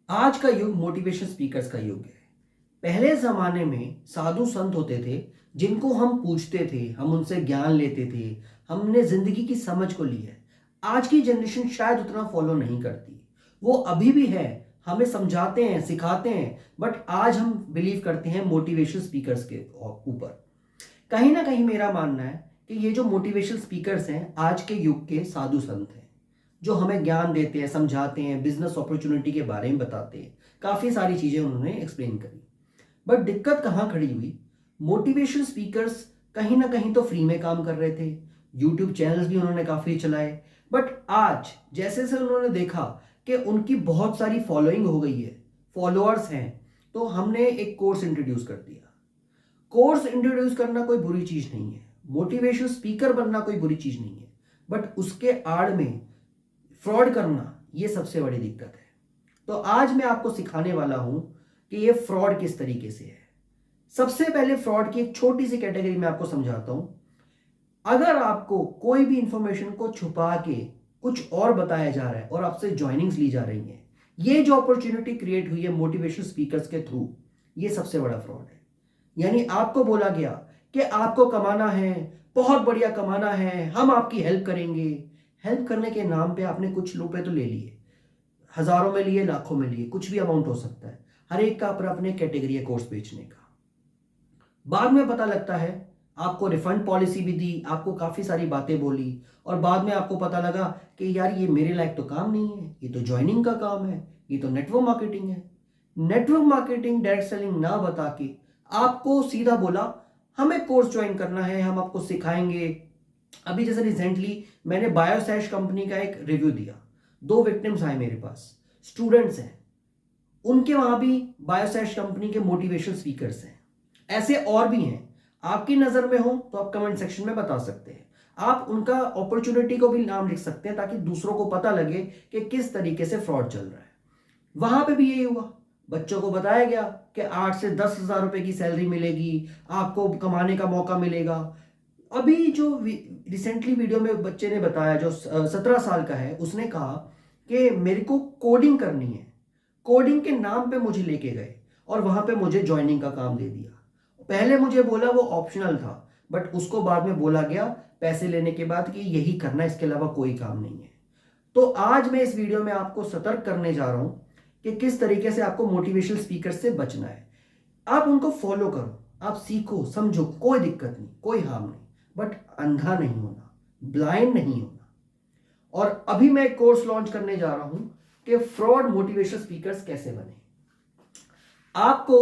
आज का युग मोटिवेशन स्पीकर्स का युग है। पहले ज़माने में साधु संत होते थे, जिनको हम पूछते थे, हम उनसे ज्ञान लेते थे, हमने ज़िंदगी की समझ को ली है। आज की जनरेशन शायद उतना फॉलो नहीं करती। वो अभी भी है, हमें समझाते हैं, सिखाते हैं, बट आज हम बिलीव करते हैं मोटिवेशन स्पीकर्स के ऊपर। कहीं ना कहीं मेरा मानना है कि ये जो मोटिवेशनल स्पीकर्स हैं आज के युग के साधु संत हैं, जो हमें ज्ञान देते हैं, समझाते हैं, बिजनेस अपॉर्चुनिटी के बारे में बताते हैं। काफ़ी सारी चीज़ें उन्होंने एक्सप्लेन करी। बट दिक्कत कहाँ खड़ी हुई? मोटिवेशनल स्पीकर्स कहीं ना कहीं तो फ्री में काम कर रहे थे, यूट्यूब चैनल्स भी उन्होंने काफ़ी चलाए। बट आज जैसे जैसे उन्होंने देखा कि उनकी बहुत सारी फॉलोइंग हो गई है, फॉलोअर्स हैं, तो हमने एक कोर्स इंट्रोड्यूस कर दिया। कोर्स इंट्रोड्यूस करना कोई बुरी चीज नहीं है, मोटिवेशनल स्पीकर बनना कोई बुरी चीज नहीं है, बट उसके आड़ में फ्रॉड करना ये सबसे बड़ी दिक्कत है। तो आज मैं आपको सिखाने वाला हूं कि ये फ्रॉड किस तरीके से है। सबसे पहले फ्रॉड की एक छोटी सी कैटेगरी में आपको समझाता हूं। अगर आपको कोई भी इंफॉर्मेशन को छुपा के कुछ और बताया जा रहा है और आपसे ज्वाइनिंग्स ली जा रही हैं, ये जो अपॉर्चुनिटी क्रिएट हुई है मोटिवेशनल स्पीकर्स के थ्रू, ये सबसे बड़ा फ्रॉड है। यानी आपको बोला गया कि आपको कमाना है, बहुत बढ़िया कमाना है, हम आपकी हेल्प करेंगे। हेल्प करने के नाम पे आपने कुछ रुपए तो ले लिए, हजारों में लिए, लाखों में लिए, कुछ भी अमाउंट हो सकता है। हर एक का अपना अपने कैटेगरी है कोर्स बेचने का। बाद में पता लगता है आपको रिफंड पॉलिसी भी दी, आपको काफी सारी बातें बोली, और बाद में आपको पता लगा कि यार ये मेरे लायक तो काम नहीं है, ये तो ज्वाइनिंग का काम है, ये तो नेटवर्क मार्केटिंग है। नेटवर्क मार्केटिंग, डायरेक्ट सेलिंग ना बता के आपको सीधा बोला हमें कोर्स ज्वाइन करना है, हम आपको सिखाएंगे। अभी जैसे रिसेंटली मैंने बायोसैश कंपनी का एक रिव्यू दिया, 2 विक्टिम्स आए मेरे पास, स्टूडेंट्स हैं, उनके वहां भी बायोसैश कंपनी के मोटिवेशनल स्पीकर्स हैं। ऐसे और भी हैं, आपकी नजर में हो तो आप कमेंट सेक्शन में बता सकते हैं। आप उनका अपॉर्चुनिटी को भी नाम लिख सकते हैं ताकि दूसरों को पता लगे कि किस तरीके से फ्रॉड चल रहा है। वहां पे भी यही हुआ, बच्चों को बताया गया कि 8 से 10 हजार रुपए की सैलरी मिलेगी, आपको कमाने का मौका मिलेगा। अभी जो रिसेंटली वीडियो में बच्चे ने बताया, जो 17 साल का है, उसने कहा कि मेरे को कोडिंग करनी है, कोडिंग के नाम पे मुझे लेके गए और वहां पे मुझे ज्वाइनिंग का काम दे दिया। पहले मुझे बोला वो ऑप्शनल था, बट उसको बाद में बोला गया पैसे लेने के बाद कि यही करना, इसके अलावा कोई काम नहीं है। तो आज मैं इस वीडियो में आपको सतर्क करने जा रहा हूं कि किस तरीके से आपको मोटिवेशनल स्पीकर से बचना है। आप उनको फॉलो करो, आप सीखो, समझो, कोई दिक्कत नहीं, कोई हार्म नहीं, बट अंधा नहीं होना, ब्लाइंड नहीं होना। और अभी मैं एक कोर्स लॉन्च करने जा रहा हूं कि फ्रॉड मोटिवेशनल स्पीकर्स कैसे बने। आपको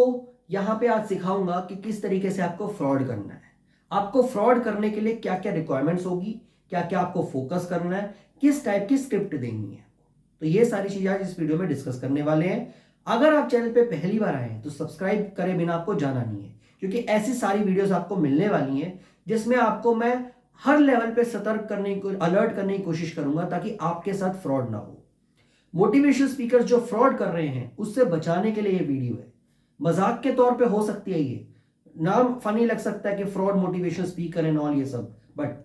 यहां पे आज सिखाऊंगा कि किस तरीके से आपको फ्रॉड करना है, आपको फ्रॉड करने के लिए क्या क्या रिक्वायरमेंट्स होगी, क्या क्या आपको फोकस करना है, किस टाइप की स्क्रिप्ट देनी है। तो ये सारी चीजें आज इस वीडियो में डिस्कस करने वाले हैं। अगर आप चैनल पे पहली बार आए हैं तो सब्सक्राइब करे बिना आपको जाना नहीं है, क्योंकि ऐसी सारी वीडियोस आपको मिलने वाली हैं जिसमें आपको मैं हर लेवल पे सतर्क करने को, अलर्ट करने की कोशिश करूंगा ताकि आपके साथ फ्रॉड ना हो। मोटिवेशनल स्पीकर जो फ्रॉड कर रहे हैं उससे बचाने के लिए ये वीडियो है। मजाक के तौर पे हो सकती है, ये नाम फनी लग सकता है कि fraud motivational speaker and all ये सब, बट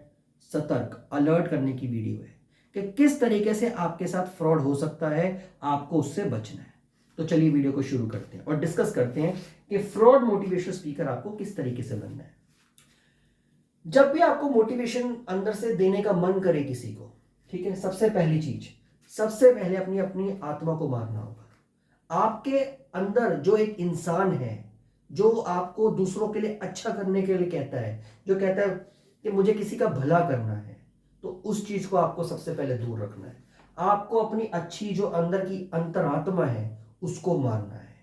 सतर्क, अलर्ट करने की वीडियो है कि किस तरीके से आपके साथ फ्रॉड हो सकता है, आपको उससे बचना है। तो चलिए वीडियो को शुरू करते हैं और डिस्कस करते हैं कि फ्रॉड मोटिवेशनल स्पीकर आपको किस तरीके से बनना है। जब भी आपको मोटिवेशन अंदर से देने का मन करे किसी को, ठीक है, सबसे पहली चीज, सबसे पहले अपनी अपनी आत्मा को मारना होगा। आपके अंदर जो एक इंसान है, जो आपको दूसरों के लिए अच्छा करने के लिए कहता है, जो कहता है कि मुझे किसी का भला करना है, तो उस चीज को आपको सबसे पहले दूर रखना है। आपको अपनी अच्छी जो अंदर की अंतरात्मा है उसको मारना है।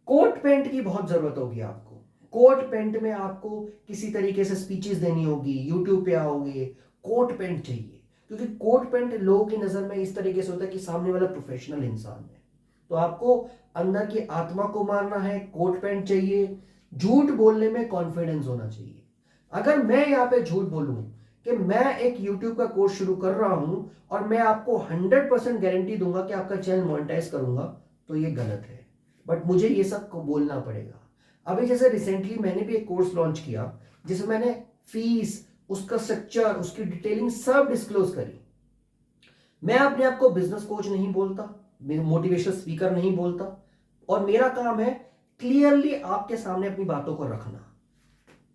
कोट पैंट की बहुत जरूरत होगी आपको। कोट पैंट में आपको किसी तरीके से स्पीचेस देनी होगी, यूट्यूब पे आओगे, कोट पैंट चाहिए, क्योंकि कोट पैंट लोगों की नजर में इस तरीके से होता है कि सामने वाला प्रोफेशनल इंसान है। तो आपको अंदर की आत्मा को मारना है, कोट पैंट चाहिए, झूठ बोलने में कॉन्फिडेंस होना चाहिए। अगर मैं यहाँ पे झूठ बोलूं कि मैं एक यूट्यूब का कोर्स शुरू कर रहा हूं और मैं आपको 100% गारंटी दूंगा कि आपका चैनल मोनेटाइज करूंगा, तो ये गलत है। बट मुझे ये सब को बोलना पड़ेगा। अभी जैसे रिसेंटली मैंने भी एक कोर्स लॉन्च किया जिसमें मैंने फीस, उसका स्ट्रक्चर, उसकी डिटेलिंग सब डिस्क्लोज करी। मैं अपने आप को बिजनेस कोच नहीं बोलता, मोटिवेशनल स्पीकर नहीं बोलता, और मेरा काम है क्लियरली आपके सामने अपनी बातों को रखना।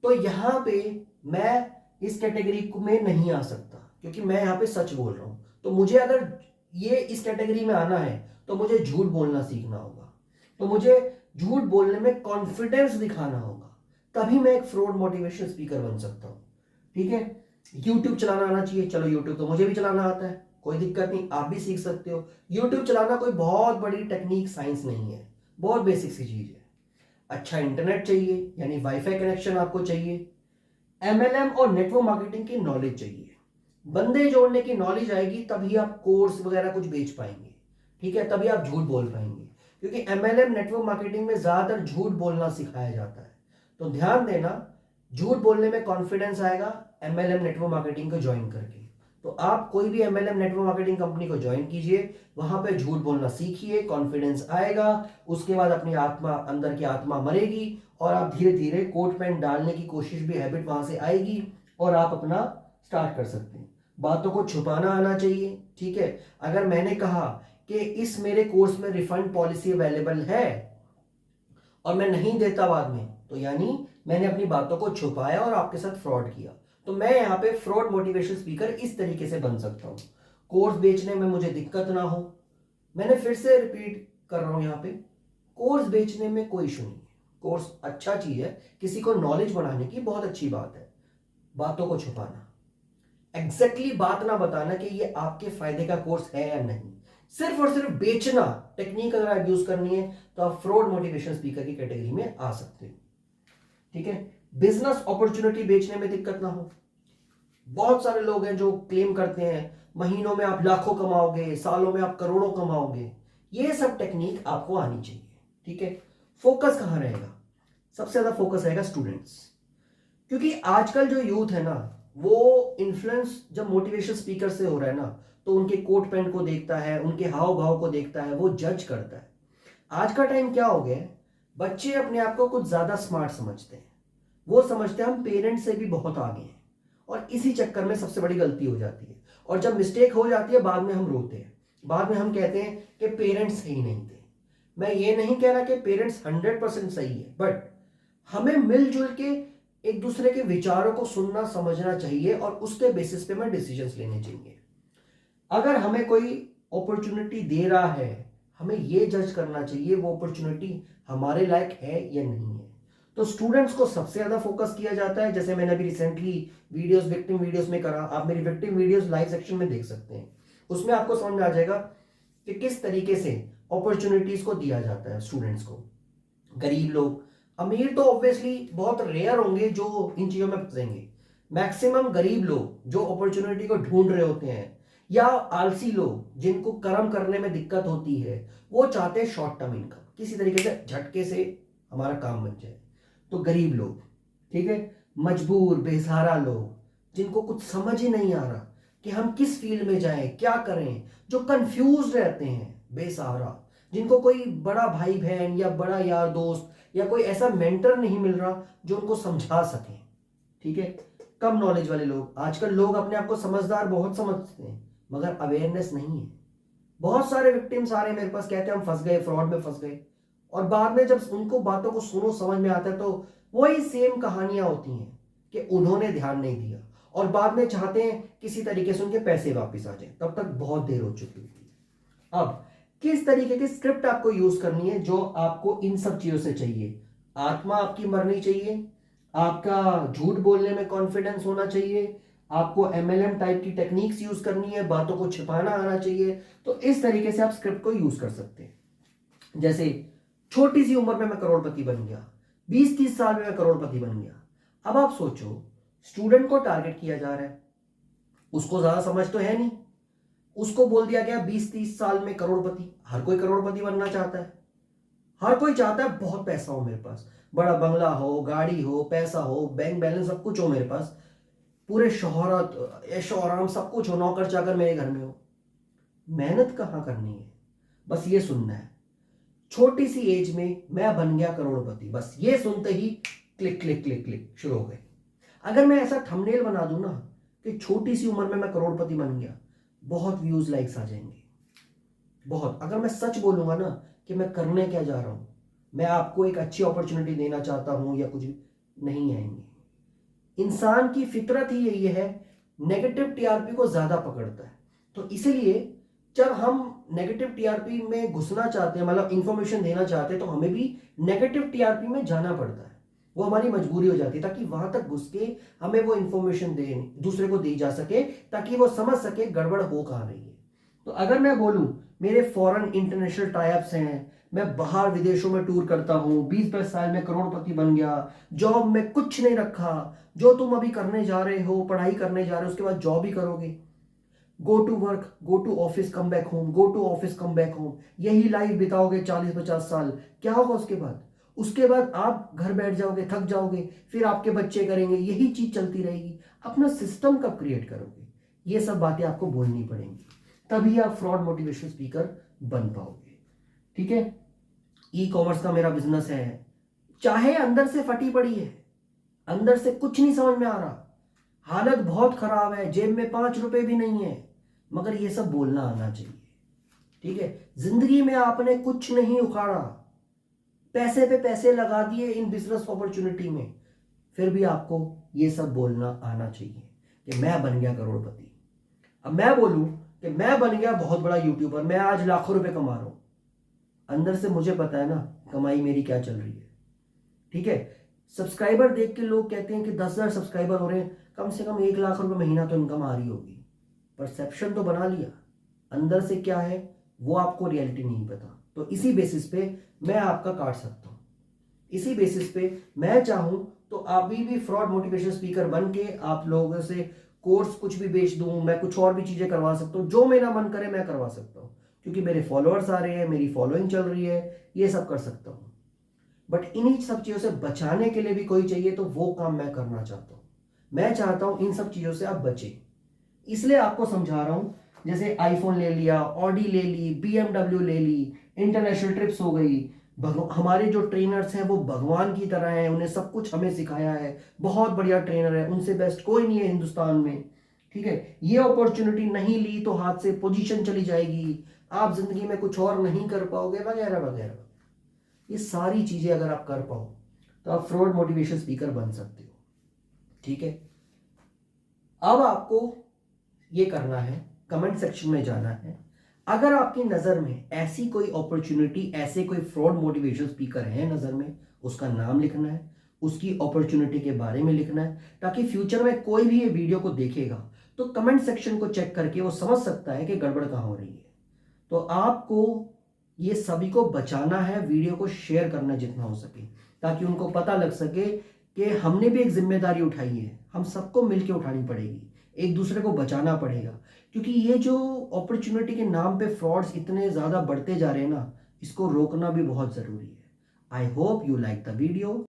तो यहां पे मैं इस कैटेगरी में नहीं आ सकता, क्योंकि मैं यहां पे सच बोल रहा हूं। तो मुझे अगर ये इस कैटेगरी में आना है तो मुझे झूठ बोलना सीखना होगा, तो मुझे झूठ बोलने में कॉन्फिडेंस दिखाना होगा, तभी मैं एक फ्रॉड मोटिवेशनल स्पीकर बन सकता हूं। ठीक है, यूट्यूब चलाना आना चाहिए, चलो यूट्यूब तो मुझे भी चलाना आता है, कोई दिक्कत नहीं, आप भी सीख सकते हो। यूट्यूब चलाना कोई बहुत बड़ी टेक्निक साइंस नहीं है, बहुत बेसिक सी चीज है। अच्छा इंटरनेट चाहिए, यानी वाईफाई कनेक्शन आपको चाहिए, एमएलएम और नेटवर्क मार्केटिंग की नॉलेज चाहिए, बंदे जोड़ने की नॉलेज आएगी तभी आप कोर्स वगैरह कुछ बेच पाएंगे। ठीक है, तभी आप झूठ बोल पाएंगे, क्योंकि एमएलएम नेटवर्क मार्केटिंग में ज्यादातर झूठ बोलना सिखाया जाता है। तो ध्यान देना, झूठ बोलने में कॉन्फिडेंस आएगा एमएलएम नेटवर्क मार्केटिंग को ज्वाइन करके। तो आप कोई भी एमएलएम नेटवर्क मार्केटिंग कंपनी को ज्वाइन कीजिए, वहां पे झूठ बोलना सीखिए, कॉन्फिडेंस आएगा, उसके बाद अपनी आत्मा, अंदर की आत्मा मरेगी, और आप धीरे धीरे कोट पैंट डालने की कोशिश भी, हैबिट वहां से आएगी, और आप अपना स्टार्ट कर सकते हैं। बातों को छुपाना आना चाहिए। ठीक है, अगर मैंने कहा कि इस मेरे कोर्स में रिफंड पॉलिसी अवेलेबल है और मैं नहीं देता बाद में, तो यानी मैंने अपनी बातों को छुपाया और आपके साथ फ्रॉड किया। तो मैं यहाँ पे फ्रॉड मोटिवेशन स्पीकर इस तरीके से बन सकता हूँ, कोर्स बेचने में मुझे दिक्कत ना हो। मैंने फिर से रिपीट कर रहा हूँ यहाँ पे, कोर्स बेचने में कोई इशू नहीं है, कोर्स अच्छा चीज है, किसी को नॉलेज बढ़ाने की बहुत अच्छी बात है। बातों को छुपाना, एग्जैक्टली बात ना बताना कि ये आपके फायदे का कोर्स है या नहीं, सिर्फ और सिर्फ बेचना टेक्निक अगर आप यूज करनी है तो आप फ्रॉड मोटिवेशन स्पीकर की कैटेगरी में आ सकते हो। ठीक है, बिजनेस अपॉर्चुनिटी बेचने में दिक्कत ना हो। बहुत सारे लोग हैं जो क्लेम करते हैं महीनों में आप लाखों कमाओगे, सालों में आप करोड़ों कमाओगे, ये सब टेक्निक आपको आनी चाहिए। ठीक है, फोकस कहां रहेगा? सबसे ज्यादा फोकस रहेगा स्टूडेंट्स, क्योंकि आजकल जो यूथ है ना, वो इन्फ्लुएंस जब मोटिवेशन स्पीकर से हो रहा है ना, तो उनके कोट पैंट को देखता है, उनके हाव भाव को देखता है, वो जज करता है। आज का टाइम क्या हो गया है, बच्चे अपने आप को कुछ ज्यादा स्मार्ट समझते हैं, वो समझते हैं हम पेरेंट्स से भी बहुत आगे हैं, और इसी चक्कर में सबसे बड़ी गलती हो जाती है। और जब मिस्टेक हो जाती है बाद में हम रोते हैं, बाद में हम कहते हैं कि पेरेंट्स सही नहीं थे। मैं ये नहीं कह रहा कि पेरेंट्स 100% सही है, बट हमें मिलजुल के एक दूसरे के विचारों को सुनना समझना चाहिए, और उसके बेसिस पे हमें डिसीजंस लेने चाहिए। अगर हमें कोई अपॉर्चुनिटी दे रहा है, हमें ये जज करना चाहिए वो अपॉर्चुनिटी हमारे लायक है या नहीं है। तो स्टूडेंट्स को सबसे ज्यादा फोकस किया जाता है, जैसे मैंने अभी रिसेंटली वीडियोस, विक्टिम वीडियोस में करा, आप मेरी विक्टिम वीडियोस लाइव सेक्शन में देख सकते हैं, उसमें आपको समझ में आ जाएगा कि किस तरीके से अपॉर्चुनिटीज को दिया जाता है स्टूडेंट्स को। गरीब लोग, अमीर तो ऑब्वियसली बहुत रेयर होंगे जो इन चीजों में फंसेंगे, मैक्सिमम गरीब लोग जो अपॉर्चुनिटी को ढूंढ रहे होते हैं, या आलसी लोग जिनको कर्म करने में दिक्कत होती है, वो चाहते हैं शॉर्ट टर्म इनकम, किसी तरीके से झटके से हमारा काम बन जाए। तो गरीब लोग, ठीक है, मजबूर बेसहारा लोग, जिनको कुछ समझ ही नहीं आ रहा कि हम किस फील्ड में जाएं, क्या करें, जो कंफ्यूज रहते हैं, बेसहारा, जिनको कोई बड़ा भाई बहन या बड़ा यार दोस्त या कोई ऐसा मेंटर नहीं मिल रहा जो उनको समझा सके। ठीक है, कम नॉलेज वाले लोग, आजकल लोग अपने आप को समझदार बहुत समझते हैं, मगर अवेयरनेस नहीं है। बहुत सारे विक्टिम्स आ रहे हैं मेरे पास, कहते हैं हम फंस गए, फ्रॉड में फंस गए, और बाद में जब उनको बातों को सुनो समझ में आता है तो वही सेम कहानियां होती हैं कि उन्होंने ध्यान नहीं दिया, और बाद में चाहते हैं किसी तरीके से उनके पैसे वापस आ जाए, तब तक बहुत देर हो चुकी होती है। अब किस तरीके की स्क्रिप्ट आपको यूज करनी है जो आपको इन सब चीजों से चाहिए? आत्मा आपकी मरनी चाहिए, आपका झूठ बोलने में कॉन्फिडेंस होना चाहिए, आपको एमएलएम टाइप की टेक्निक्स यूज करनी है, बातों को छिपाना आना चाहिए। तो इस तरीके से आप स्क्रिप्ट को यूज कर सकते हैं। जैसे छोटी सी उम्र में मैं करोड़पति बन गया, 20-30 साल में मैं करोड़पति बन गया। अब आप सोचो, स्टूडेंट को टारगेट किया जा रहा है, उसको ज्यादा समझ तो है नहीं, उसको बोल दिया गया 20-30 साल में करोड़पति। हर कोई करोड़पति बनना चाहता है, हर कोई चाहता है बहुत पैसा हो मेरे पास, बड़ा बंगला हो, गाड़ी हो, पैसा हो, बैंक बैलेंस सब कुछ हो मेरे पास, पूरे शोहरत, ऐशो आराम सब कुछ हो, नौकर चाकर मेरे घर में हो। मेहनत कहाँ करनी है, बस ये सुनना है, छोटी सी एज में मैं बन गया करोड़पति, बस ये सुनते ही क्लिक क्लिक क्लिक क्लिक शुरू हो गए। अगर मैं ऐसा थंबनेल बना दूं ना कि छोटी सी उम्र में मैं करोड़पति बन गया, बहुत व्यूज लाइक्स आ जाएंगे। बहुत। अगर मैं सच बोलूंगा ना कि मैं करने क्या जा रहा हूं, मैं आपको एक अच्छी अपॉर्चुनिटी देना चाहता हूं या कुछ, नहीं आएंगे। इंसान की फितरत ही यही है, नेगेटिव टीआरपी को ज्यादा पकड़ता है। तो इसीलिए जब हम नेगेटिव टीआरपी में घुसना चाहते हैं, मतलब इंफॉर्मेशन देना चाहते हैं, तो हमें भी नेगेटिव टीआरपी में जाना पड़ता है। वो हमारी मजबूरी हो जाती है, ताकि वहां तक घुस के हमें वो इंफॉर्मेशन दे दूसरे को दी जा सके, ताकि वो समझ सके गड़बड़ हो कहाँ रही है। तो अगर मैं बोलूं, मेरे फॉरेन इंटरनेशनल टाइप्स हैं, मैं बाहर विदेशों में टूर करता हूं, 20-22 साल में करोड़पति बन गया, जॉब में कुछ नहीं रखा, जो तुम अभी करने जा रहे हो, पढ़ाई करने जा रहे हो, उसके बाद जॉब ही करोगे, go to work, go to office, come back home, go to office, come back home, यही लाइफ बिताओगे 40-50 साल, क्या होगा उसके बाद? उसके बाद आप घर बैठ जाओगे, थक जाओगे, फिर आपके बच्चे करेंगे, यही चीज चलती रहेगी। अपना सिस्टम कब क्रिएट करोगे? ये सब बातें आपको बोलनी पड़ेंगी, तभी आप फ्रॉड मोटिवेशनल स्पीकर बन पाओगे। ठीक है? ई कॉमर्स का मेरा बिजनेस है, चाहे अंदर से फटी पड़ी है, अंदर से कुछ नहीं समझ में आ रहा, हालत बहुत खराब है, जेब में 5 रुपए भी नहीं है, मगर ये सब बोलना आना चाहिए। ठीक है? जिंदगी में आपने कुछ नहीं उखाड़ा, पैसे पे पैसे लगा दिए इन बिजनेस अपॉर्चुनिटी में, फिर भी आपको ये सब बोलना आना चाहिए कि मैं बन गया करोड़पति। अब मैं बोलूं कि मैं बन गया बहुत बड़ा यूट्यूबर, मैं आज लाखों रुपए कमा रहा हूं, अंदर से मुझे पता है ना कमाई मेरी क्या चल रही है। ठीक है? सब्सक्राइबर देख के लोग कहते हैं कि 10,000 सब्सक्राइबर हो रहे हैं, कम से कम 1 लाख रुपए महीना तो इनकम आ रही होगी। परसेप्शन तो बना लिया, अंदर से क्या है वो आपको रियलिटी नहीं पता। तो इसी बेसिस पे मैं आपका काट सकता हूं, इसी बेसिस पे मैं चाहूं तो अभी भी फ्रॉड मोटिवेशन स्पीकर बन के आप लोगों से कोर्स कुछ भी बेच दूं, मैं कुछ और भी चीजें करवा सकता हूं, जो मेरा मन करे मैं करवा सकता हूं, क्योंकि मेरे फॉलोअर्स आ रहे हैं, मेरी फॉलोइंग चल रही है, ये सब कर सकता हूं। बट इन्हीं सब चीजों से बचाने के लिए भी कोई चाहिए, तो वो काम मैं करना चाहता हूं। मैं चाहता हूं इन सब चीजों से आप बचें, इसलिए आपको समझा रहा हूं। जैसे आईफोन ले लिया, ऑडी ले ली, बीएमडब्ल्यू ले ली, इंटरनेशनल ट्रिप्स हो गई, हमारे जो ट्रेनर्स हैं वो भगवान की तरह हैं, उन्हें सब कुछ हमें सिखाया है, बहुत बढ़िया ट्रेनर है, उनसे बेस्ट कोई नहीं है हिंदुस्तान में। ठीक है? ये अपॉर्चुनिटी नहीं ली तो हाथ से पोजीशन चली जाएगी, आप जिंदगी में कुछ और नहीं कर पाओगे, वगैरह वगैरह। ये सारी चीजें अगर आप कर पाओ तो आप फ्रॉड मोटिवेशन स्पीकर बन सकते हो। ठीक है? अब आपको ये करना है, कमेंट सेक्शन में जाना है, अगर आपकी नजर में ऐसी कोई अपॉर्चुनिटी, ऐसे कोई फ्रॉड मोटिवेशन स्पीकर है नजर में, उसका नाम लिखना है, उसकी अपॉर्चुनिटी के बारे में लिखना है, ताकि फ्यूचर में कोई भी ये वीडियो को देखेगा तो कमेंट सेक्शन को चेक करके वो समझ सकता है कि गड़बड़ कहाँ हो रही है। तो आपको ये सभी को बचाना है, वीडियो को शेयर करना जितना हो सके, ताकि उनको पता लग सके कि हमने भी एक जिम्मेदारी उठाई है, हम सबको मिलकर उठानी पड़ेगी, एक दूसरे को बचाना पड़ेगा। क्योंकि ये जो अपॉर्चुनिटी के नाम पे फ्रॉड्स इतने ज़्यादा बढ़ते जा रहे हैं ना, इसको रोकना भी बहुत ज़रूरी है। I hope you like the video.